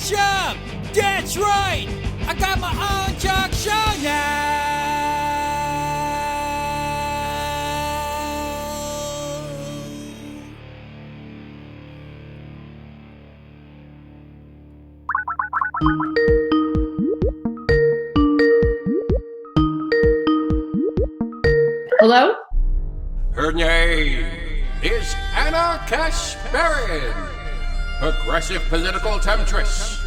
show! That's right! I got my own talk show now! Hello? Her name is Ana Kasparian, progressive political temptress,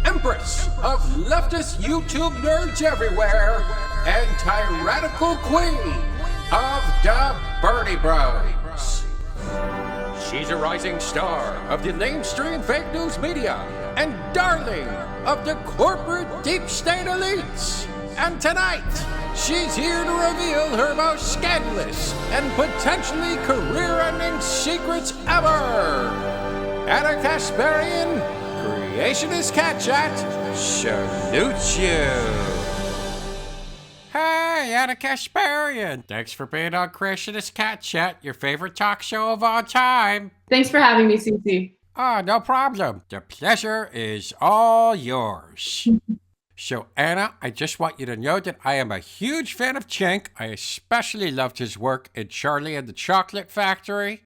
empress of leftist YouTube nerds everywhere, and tyrannical queen of the Birdie Bros. She's a rising star of the mainstream fake news media and darling of the corporate deep state elites. And tonight, she's here to reveal her most scandalous and potentially career-ending secrets ever. Ana Kasparian, Creationist Cat Chat, salutes you. Hey, Ana Kasparian. Thanks for being on Creationist Cat Chat, your favorite talk show of all time. Thanks for having me, CC. Oh, no problem. The pleasure is all yours. So, Ana, I just want you to know that I am a huge fan of Cenk. I especially loved his work in Charlie and the Chocolate Factory.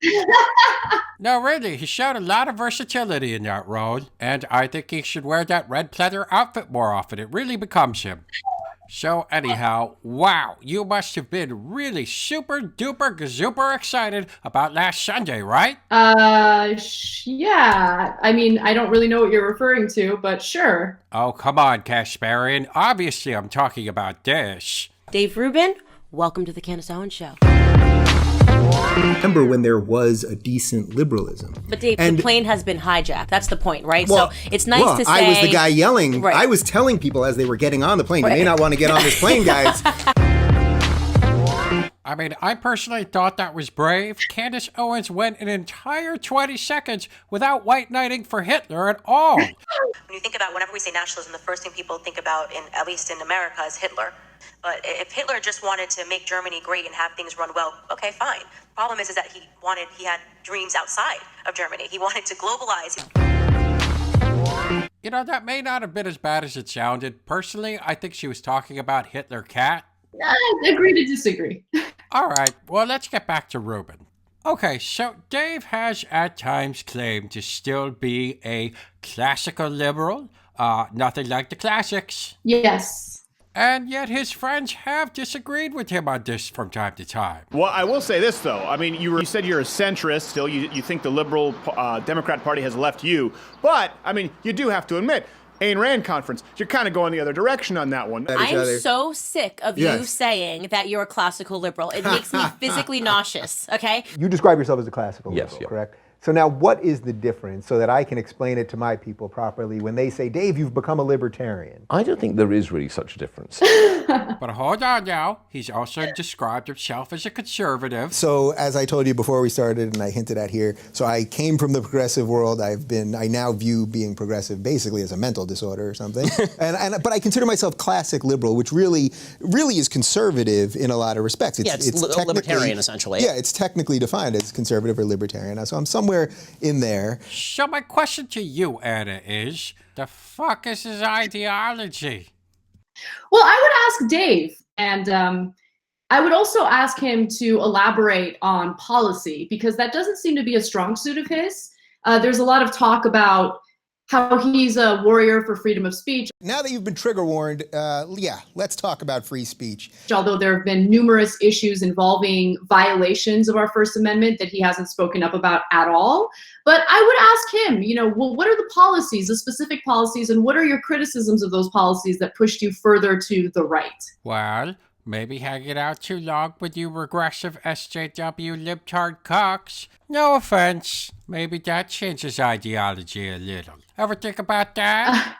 No, really, he showed a lot of versatility in that role, and I think he should wear that red pleather outfit more often. It really becomes him. So, anyhow, wow, you must have been really super duper gazooper excited about last Sunday, right? Yeah. I mean, I don't really know what you're referring to, but sure. Oh, come on, Kasparian. Obviously, I'm talking about this. Dave Rubin, welcome to the Candace Owens Show. Remember when there was a decent liberalism. But Dave, the plane has been hijacked. That's the point, right? Well, so it's nice to say... I was the guy yelling. Right. I was telling people as they were getting on the plane, you may not want to get on this plane, guys. I mean, I personally thought that was brave. Candace Owens went an entire 20 seconds without white knighting for Hitler at all. When you think about, whenever we say nationalism, the first thing people think about, at least in America, is Hitler. But if Hitler just wanted to make Germany great and have things run well, okay, fine. The problem is that he had dreams outside of Germany. He wanted to globalize. You know, that may not have been as bad as it sounded. Personally, I think she was talking about Hitler Cat. Agree to disagree. All right, well, let's get back to Rubin. Okay, so Dave has at times claimed to still be a classical liberal. Nothing like the classics. Yes. And yet his friends have disagreed with him on this from time to time. Well, I will say this, though. I mean, you said you're a centrist still. You think the liberal Democrat Party has left you. But, I mean, you do have to admit, Ayn Rand conference, you're kind of going the other direction on that one. I am so sick of you saying that you're a classical liberal. It makes me physically nauseous, okay? You describe yourself as a classical liberal, correct? So now what is the difference so that I can explain it to my people properly when they say, Dave, you've become a libertarian? I don't think there is really such a difference. But hold on now. He's also described himself as a conservative. So as I told you before we started, and I hinted at here, so I came from the progressive world. I now view being progressive basically as a mental disorder or something. But I consider myself classic liberal, which really is conservative in a lot of respects. It's libertarian, essentially. Yeah, it's technically defined as conservative or libertarian. So I'm somewhere in there. So my question to you, Ana, is the fuck is his ideology? Well, I would ask Dave, and I would also ask him to elaborate on policy, because that doesn't seem to be a strong suit of his. There's a lot of talk about how he's a warrior for freedom of speech. Now that you've been trigger warned, let's talk about free speech. Although there have been numerous issues involving violations of our First Amendment that he hasn't spoken up about at all. But I would ask him, what are the policies, the specific policies, and what are your criticisms of those policies that pushed you further to the right? Well, maybe hanging out too long with you regressive SJW libtard cocks. No offense. Maybe that changes ideology a little. Ever think about that?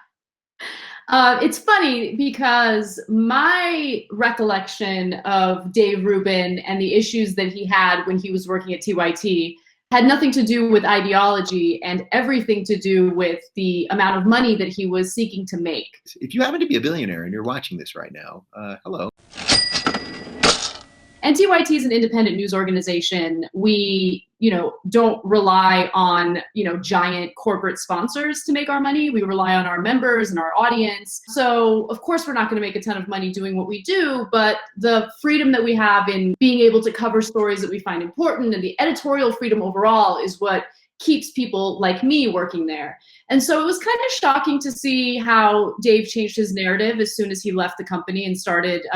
It's funny because my recollection of Dave Rubin and the issues that he had when he was working at TYT had nothing to do with ideology and everything to do with the amount of money that he was seeking to make. If you happen to be a billionaire and you're watching this right now, hello. And TYT is an independent news organization. We, don't rely on, giant corporate sponsors to make our money. We rely on our members and our audience. So of course we're not going to make a ton of money doing what we do, but the freedom that we have in being able to cover stories that we find important and the editorial freedom overall is what keeps people like me working there. And so it was kind of shocking to see how Dave changed his narrative as soon as he left the company and started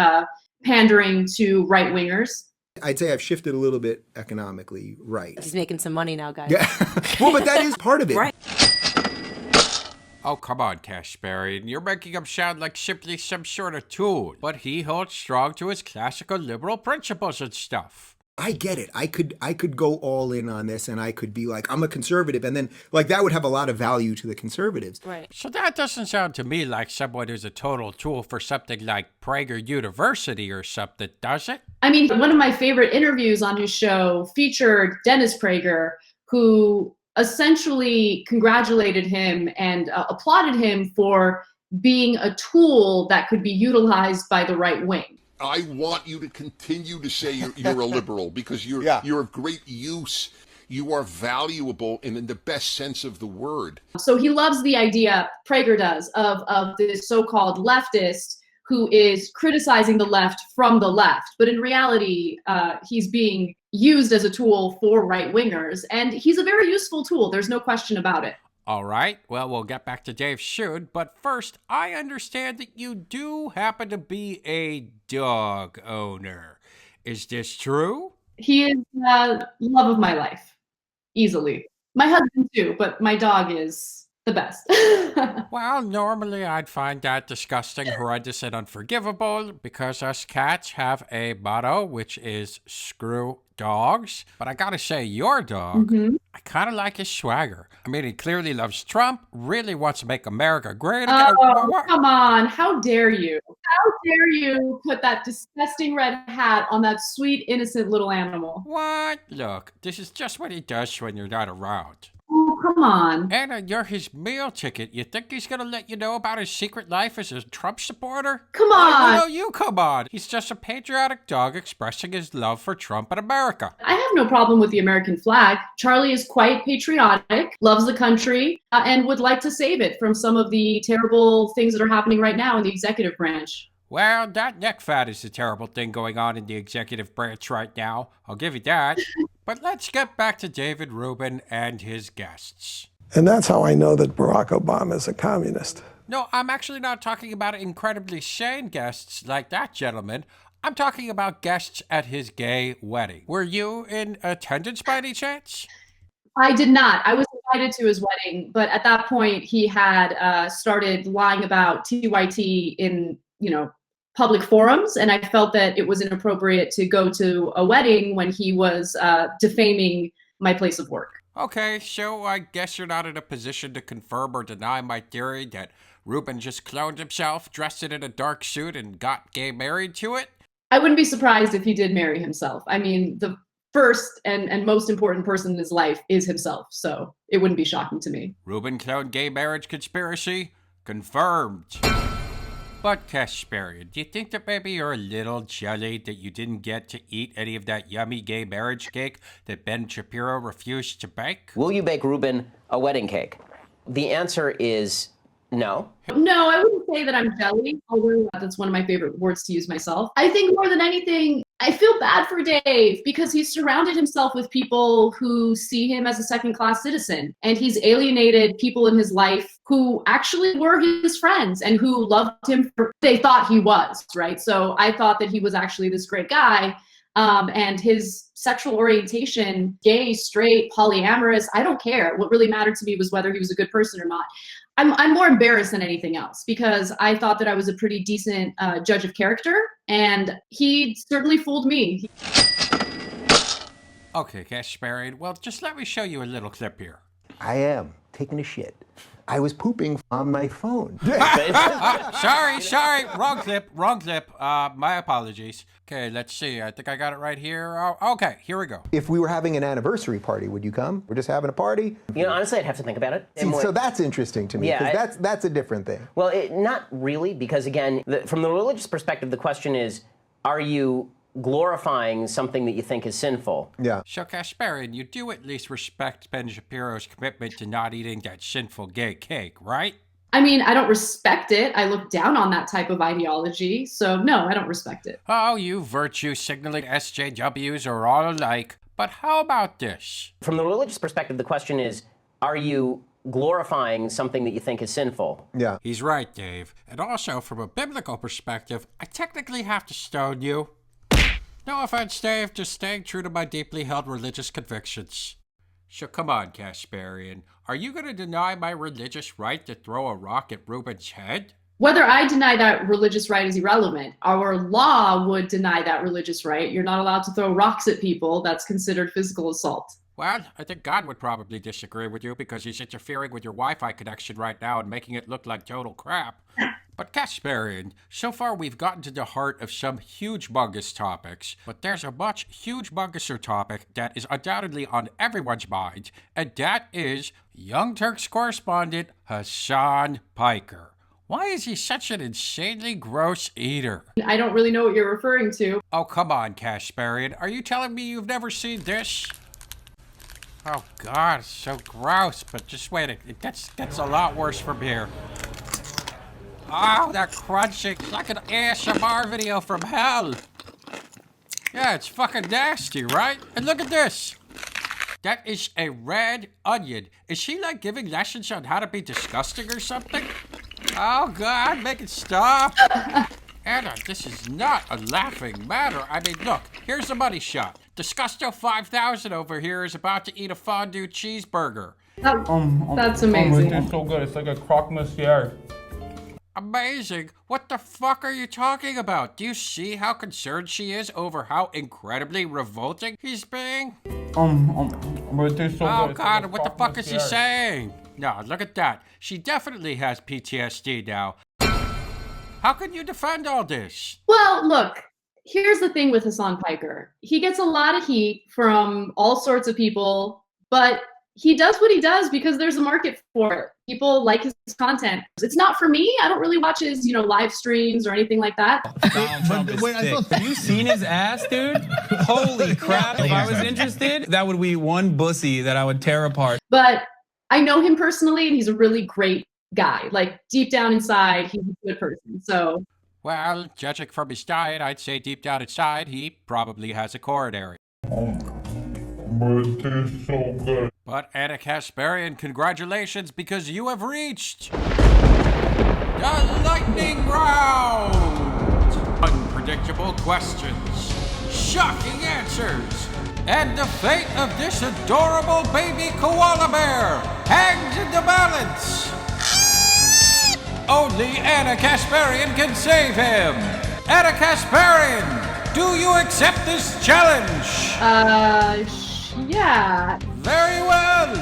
pandering to right-wingers. I'd say I've shifted a little bit economically right. He's making some money now, guys. Yeah. Well, but that is part of it. Right. Oh, come on, Kasparian. You're making him sound like simply some sort of tool. But he holds strong to his classical liberal principles and stuff. I get it. I could go all in on this and I could be like, I'm a conservative. And then like that would have a lot of value to the conservatives. Right. So that doesn't sound to me like someone who's a total tool for something like Prager University or something, does it? I mean, one of my favorite interviews on his show featured Dennis Prager, who essentially congratulated him and applauded him for being a tool that could be utilized by the right wing. I want you to continue to say you're a liberal because you're of great use. You are valuable and in the best sense of the word. So he loves the idea, Prager does, of this so-called leftist who is criticizing the left from the left. But in reality, he's being used as a tool for right-wingers. And he's a very useful tool. There's no question about it. All right, well, we'll get back to Dave soon, but first, I understand that you do happen to be a dog owner. Is this true? He is the love of my life, easily. My husband too, but my dog is the best. Well, normally I'd find that disgusting, horrendous, and unforgivable because us cats have a motto, which is screw dogs. But I gotta say, your dog, I kind of like his swagger. I mean, he clearly loves Trump, really wants to make America great again. Oh, come on. How dare you? How dare you put that disgusting red hat on that sweet, innocent little animal? What? Look, this is just what he does when you're not around. Oh, come on. Anna, you're his meal ticket. You think he's gonna let you know about his secret life as a Trump supporter? Come on. No, you come on. He's just a patriotic dog expressing his love for Trump and America. I have no problem with the American flag. Charlie is quite patriotic, loves the country, and would like to save it from some of the terrible things that are happening right now in the executive branch. Well, that neck fat is a terrible thing going on in the executive branch right now. I'll give you that. But let's get back to David Rubin and his guests. And that's how I know that Barack Obama is a communist. No, I'm actually not talking about incredibly sane guests like that gentleman. I'm talking about guests at his gay wedding. Were you in attendance by any chance? I did not. I was invited to his wedding, but at that point he had started lying about TYT in, public forums, and I felt that it was inappropriate to go to a wedding when he was defaming my place of work. Okay, so I guess you're not in a position to confirm or deny my theory that Rubin just cloned himself, dressed it in a dark suit, and got gay married to it? I wouldn't be surprised if he did marry himself. I mean, the first and most important person in his life is himself, so it wouldn't be shocking to me. Rubin cloned gay marriage conspiracy? Confirmed. But Kasparian, do you think that maybe you're a little jelly that you didn't get to eat any of that yummy gay marriage cake that Ben Shapiro refused to bake? Will you bake Rubin a wedding cake? The answer is no. No, I wouldn't say that I'm jelly, although that's one of my favorite words to use myself. I think more than anything, I feel bad for Dave because he's surrounded himself with people who see him as a second-class citizen, and he's alienated people in his life who actually were his friends and who loved him for they thought he was, right? So I thought that he was actually this great guy, and his sexual orientation, gay, straight, polyamorous, I don't care. What really mattered to me was whether he was a good person or not. I'm more embarrassed than anything else because I thought that I was a pretty decent judge of character, and he certainly fooled me. Okay, Kasparian, well, just let me show you a little clip here. I am taking a shit. I was pooping on my phone. Sorry, wrong clip. My apologies. Okay, let's see. I think I got it right here. Oh, okay, here we go. If we were having an anniversary party, would you come? We're just having a party? Honestly, I'd have to think about it. See, so that's interesting to me, because that's a different thing. Well, not really, because again, from the religious perspective, the question is, are you glorifying something that you think is sinful. Yeah. So, Kasparian, you do at least respect Ben Shapiro's commitment to not eating that sinful gay cake, right? I mean, I don't respect it. I look down on that type of ideology. So, no, I don't respect it. Oh, you virtue-signaling SJWs are all alike. But how about this? From the religious perspective, the question is, are you glorifying something that you think is sinful? Yeah. He's right, Dave. And also, from a biblical perspective, I technically have to stone you. No offense, Dave, just staying true to my deeply held religious convictions. So come on, Kasparian. Are you going to deny my religious right to throw a rock at Rubin's head? Whether I deny that religious right is irrelevant. Our law would deny that religious right. You're not allowed to throw rocks at people. That's considered physical assault. Well, I think God would probably disagree with you because he's interfering with your Wi-Fi connection right now and making it look like total crap. But Kasparian, so far we've gotten to the heart of some humongous topics, but there's a much humongouser topic that is undoubtedly on everyone's mind, and that is Young Turks correspondent Hasan Piker. Why is he such an insanely gross eater? I don't really know what you're referring to. Oh, come on, Kasparian. Are you telling me you've never seen this? Oh, God, it's so gross. But just wait, it gets a lot worse from here. Oh, that crunching. It's like an ASMR video from hell. Yeah, it's fucking nasty, right? And look at this. That is a red onion. Is she like giving lessons on how to be disgusting or something? Oh, God, make it stop. Anna, this is not a laughing matter. I mean, look, here's the money shot. Disgusto 5000 over here is about to eat a fondue cheeseburger. That's amazing. It's so good. It's like a croque monsieur. Amazing? What the fuck are you talking about? Do you see how concerned she is over how incredibly revolting he's being? But it tastes so Oh, good. God, what the fuck is he saying? No, look at that. She definitely has PTSD now. How can you defend all this? Well, look, here's the thing with Hasan Piker. He gets a lot of heat from all sorts of people, but he does what he does because there's a market for it. People like his content. It's not for me. I don't really watch his, live streams or anything like that. Have you seen his ass, dude? Holy crap. If I was interested, that would be one bussy that I would tear apart. But I know him personally, and he's a really great guy. Like, deep down inside, he's a good person. So, well, judging from his diet, I'd say deep down inside, he probably has a coronary. But it tastes so good. But Ana Kasparian, congratulations, because you have reached the lightning round! Unpredictable questions, shocking answers, and the fate of this adorable baby koala bear hangs in the balance. Only Ana Kasparian can save him. Ana Kasparian, do you accept this challenge? Yeah. Very well.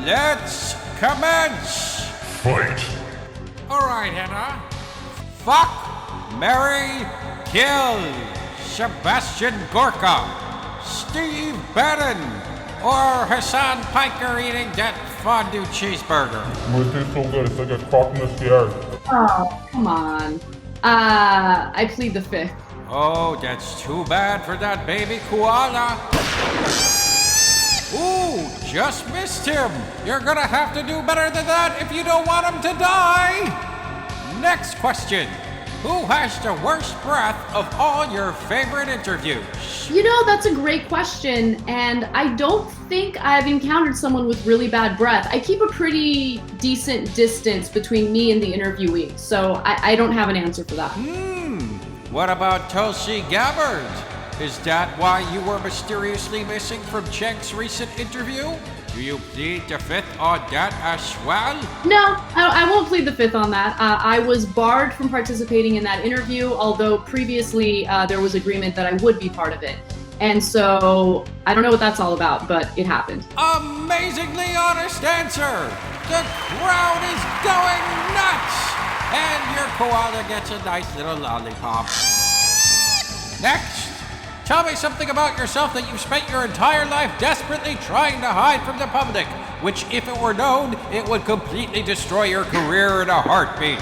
Let's commence. Fight. All right, Anna. Fuck, marry, kill Sebastian Gorka, Steve Bannon, or Hasan Piker eating that fondue cheeseburger. But it tastes so good. It's like a croque monsieur. Oh, come on. I plead the fifth. Oh, that's too bad for that baby koala. Ooh, just missed him. You're gonna have to do better than that if you don't want him to die. Next question. Who has the worst breath of all your favorite interviews? That's a great question, and I don't think I've encountered someone with really bad breath. I keep a pretty decent distance between me and the interviewee, so I don't have an answer for that. What about Tulsi Gabbard? Is that why you were mysteriously missing from Cenk's recent interview? Do you plead the fifth on that as well? No, I won't plead the fifth on that. I was barred from participating in that interview, although previously there was agreement that I would be part of it. And so I don't know what that's all about, but it happened. Amazingly honest answer! The crowd is going nuts! And your koala gets a nice little lollipop. Next! Tell me something about yourself that you've spent your entire life desperately trying to hide from the public, which, if it were known, it would completely destroy your career in a heartbeat.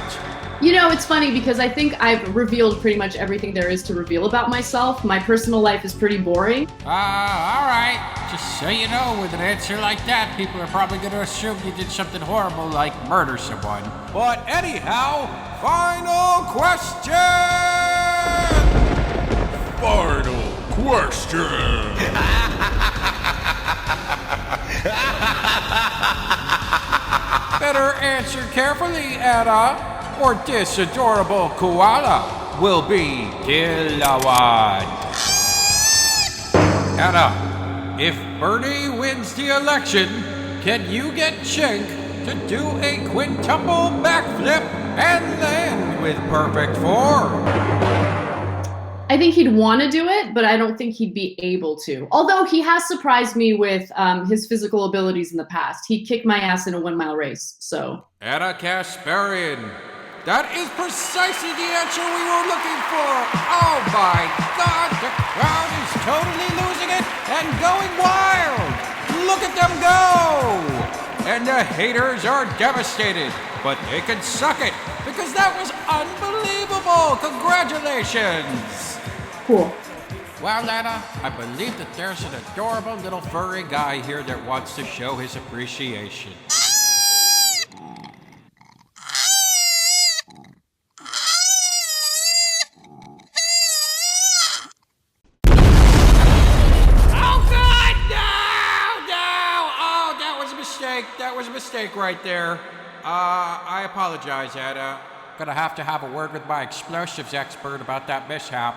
You know, it's funny because I think I've revealed pretty much everything there is to reveal about myself. My personal life is pretty boring. All right. Just so you know, with an answer like that, people are probably going to assume you did something horrible like murder someone. But anyhow, final question! Final question! Better answer carefully, Anna, or this adorable koala will be Dilawad. Anna, if Bernie wins the election, can you get Chink to do a quintuple backflip and land with perfect form? I think he'd want to do it, but I don't think he'd be able to. Although he has surprised me with his physical abilities in the past. He kicked my ass in a 1-mile race, so. Ana Kasparian. That is precisely the answer we were looking for. Oh my God, the crowd is totally losing it and going wild. Look at them go. And the haters are devastated, but they can suck it because that was unbelievable. Congratulations. Cool. Well, Anna, I believe that there's an adorable little furry guy here that wants to show his appreciation. That was a mistake right there. I apologize, Anna. Gonna have to have a word with my explosives expert about that mishap.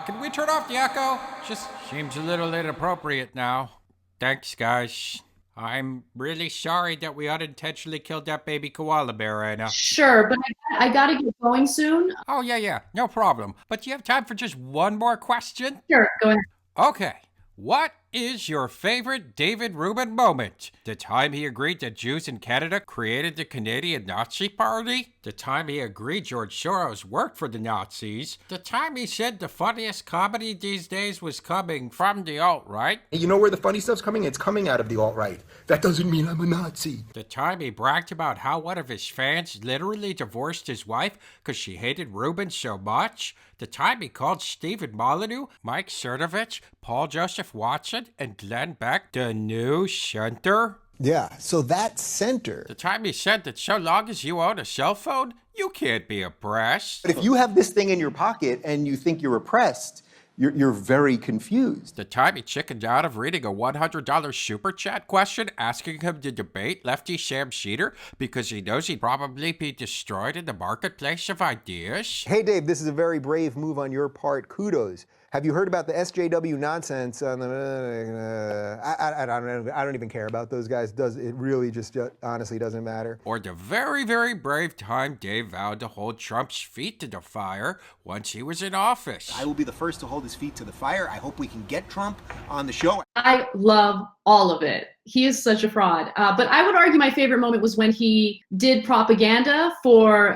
Can we turn off the echo? Just seems a little inappropriate now. Thanks, guys. I'm really sorry that we unintentionally killed that baby koala bear, Anna. Sure, but I gotta get going soon. Oh, yeah, no problem. But do you have time for just one more question? Sure, go ahead. Okay. What is your favorite David Rubin moment? The time he agreed that Jews in Canada created the Canadian Nazi Party? The time he agreed George Soros worked for the Nazis? The time he said the funniest comedy these days was coming from the alt-right? You know where the funny stuff's coming? It's coming out of the alt-right. That doesn't mean I'm a Nazi. The time he bragged about how one of his fans literally divorced his wife because she hated Rubin so much? The time he called Stephen Molyneux, Mike Cernovich, Paul Joseph Watson, and Glenn Beck the new center? Yeah, so that center. The time he said that so long as you own a cell phone, you can't be oppressed. But if you have this thing in your pocket and you think you're oppressed, you're very confused. The time he chickened out of reading a $100 super chat question asking him to debate lefty Sam Sheeter because he knows he'd probably be destroyed in the marketplace of ideas. Hey Dave, this is a very brave move on your part. Kudos. Have you heard about the SJW nonsense on the... I don't even care about those guys. It really just honestly doesn't matter. Or the very, very brave time Dave vowed to hold Trump's feet to the fire once he was in office. I will be the first to hold his feet to the fire. I hope we can get Trump on the show. I love all of it. He is such a fraud. But I would argue my favorite moment was when he did propaganda for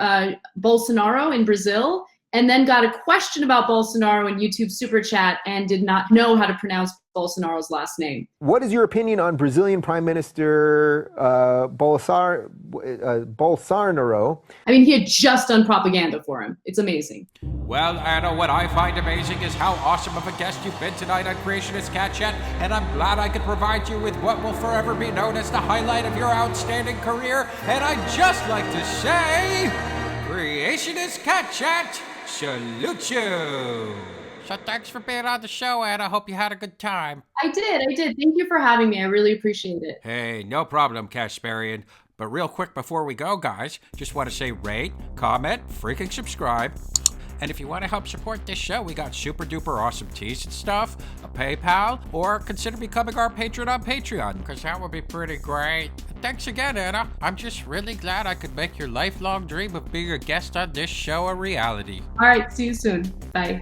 Bolsonaro in Brazil, and then got a question about Bolsonaro in YouTube Super Chat and did not know how to pronounce Bolsonaro's last name. What is your opinion on Brazilian Prime Minister Bolsonaro? I mean, he had just done propaganda for him. It's amazing. Well, Anna, what I find amazing is how awesome of a guest you've been tonight on Creationist Cat Chat, and I'm glad I could provide you with what will forever be known as the highlight of your outstanding career. And I'd just like to say, Creationist Cat Chat, salute you. So thanks for being on the show, Anna. I hope you had a good time. I did. Thank you for having me. I really appreciate it. Hey, no problem, Kasparian. But real quick before we go, guys, just want to say rate, comment, freaking subscribe. And if you want to help support this show, we got super duper awesome tees and stuff, a PayPal, or consider becoming our patron on Patreon, because that would be pretty great. Thanks again, Anna. I'm just really glad I could make your lifelong dream of being a guest on this show a reality. All right, see you soon. Bye.